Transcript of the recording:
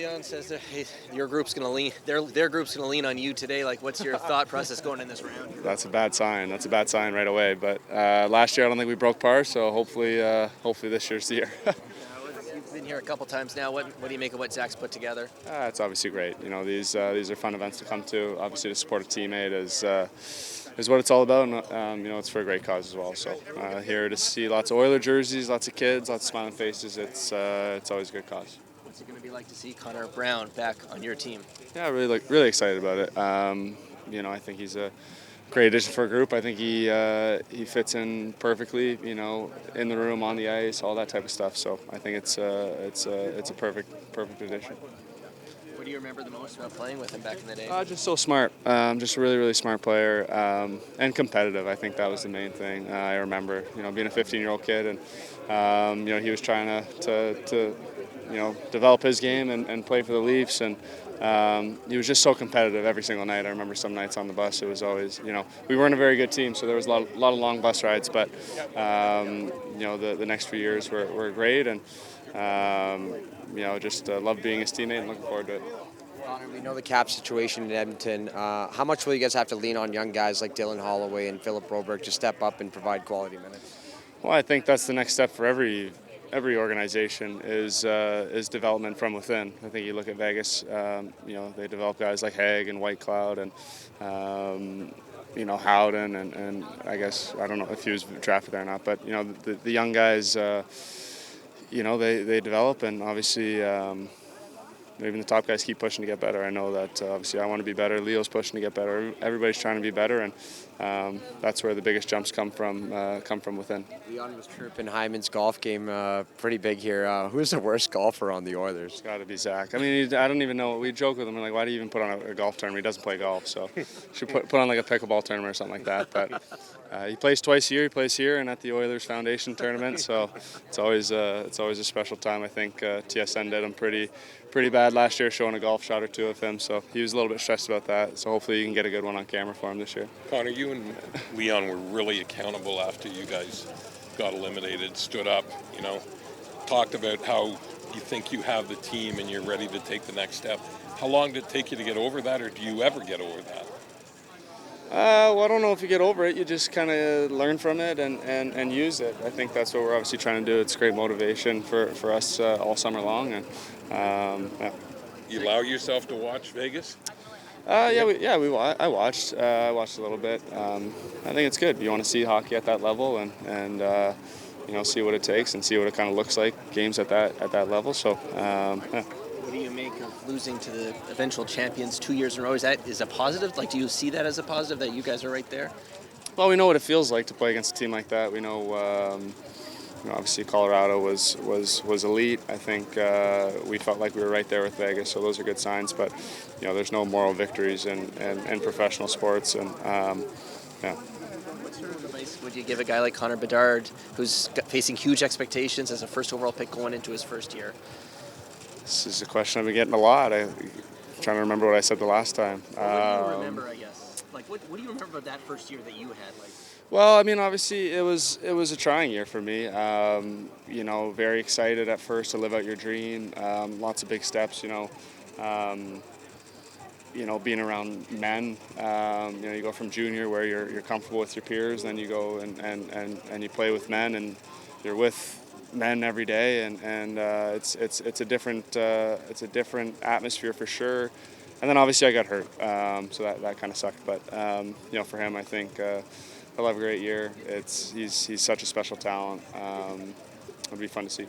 Leon says that your group's going to lean. Their group's going to lean on you today. Like, what's your thought process going in this round? That's a bad sign. That's a bad sign right away. But last year I don't think we broke par, so hopefully this year's the year. You've been here a couple times now. What do you make of what Zach's put together? It's obviously great. You know, these are fun events to come to. Obviously, to support a teammate is what it's all about, and you know, it's for a great cause as well. So here to see lots of Oiler jerseys, lots of kids, lots of smiling faces. It's always a good cause. What's it going to be like to see Connor Brown back on your team? Yeah, really excited about it. You know, I think he's a great addition for a group. I think he fits in perfectly. You know, in the room, on the ice, all that type of stuff. So I think it's a perfect addition. What do you remember the most about playing with him back in the day? Just so smart. Just a really smart player and competitive. I think that was the main thing. I remember, you know, being a 15-year-old kid, and you know, he was trying to you know, develop his game and play for the Leafs, and he was just so competitive every single night. I remember some nights on the bus, it was always, you know, we weren't a very good team, so there was a lot of long bus rides, but you know, the next few years were great, and you know, just loved being his teammate and looking forward to it. Connor, we know the cap situation in Edmonton. How much will you guys have to lean on young guys like Dylan Holloway and Philip Broberg to step up and provide quality minutes? Well, I think that's the next step for every organization is development from within. I think you look at Vegas, you know, they develop guys like Haig and Whitecloud and you know, Howden and I guess, I don't know if he was drafted there or not, but you know, the young guys, you know, they develop, and obviously even the top guys keep pushing to get better. I know that obviously I want to be better. Leo's pushing to get better. Everybody's trying to be better, and that's where the biggest jumps come from within. Leon was chirping Hyman's golf game pretty big here. Who's the worst golfer on the Oilers? It's got to be Zach. I mean, I don't even know. We joke with him, like, why do you even put on a golf tournament? He doesn't play golf, so should put on like a pickleball tournament or something like that. But he plays twice a year. He plays here and at the Oilers Foundation tournament, so it's always a special time. I think TSN did him pretty bad last year, showing a golf shot or two of him, so he was a little bit stressed about that. So hopefully you can get a good one on camera for him this year. Connor, you and Leon were really accountable after you guys got eliminated, stood up, you know, talked about how you think you have the team and you're ready to take the next step. How long did it take you to get over that, or do you ever get over that? Well, I don't know if you get over it. You just kind of learn from it and use it. I think that's what we're obviously trying to do. It's great motivation for us all summer long. And yeah. You allow yourself to watch Vegas? I watched a little bit. I think it's good. You want to see hockey at that level and you know, see what it takes and see what it kind of looks like, games at that level. So yeah. What do you make of losing to the eventual champions 2 years in a row? Is a positive? Like, do you see that as a positive that you guys are right there? Well, we know what it feels like to play against a team like that. We know, you know, obviously Colorado was elite. I think we felt like we were right there with Vegas, so those are good signs. But you know, there's no moral victories in professional sports, and yeah. What sort of advice would you give a guy like Connor Bedard, who's facing huge expectations as a first overall pick going into his first year? This is a question I've been getting a lot. I'm trying to remember what I said the last time. What do you remember, I guess? Like, what do you remember about that first year that you had? Like, well, I mean, obviously it was a trying year for me. You know, very excited at first to live out your dream. Lots of big steps. You know, being around men. You know, you go from junior where you're comfortable with your peers, then you go and you play with men, and you're with men every day, and it's a different atmosphere for sure. And then obviously I got hurt, so that kind of sucked. But you know, for him, I think he'll have a great year. He's such a special talent. It'll be fun to see.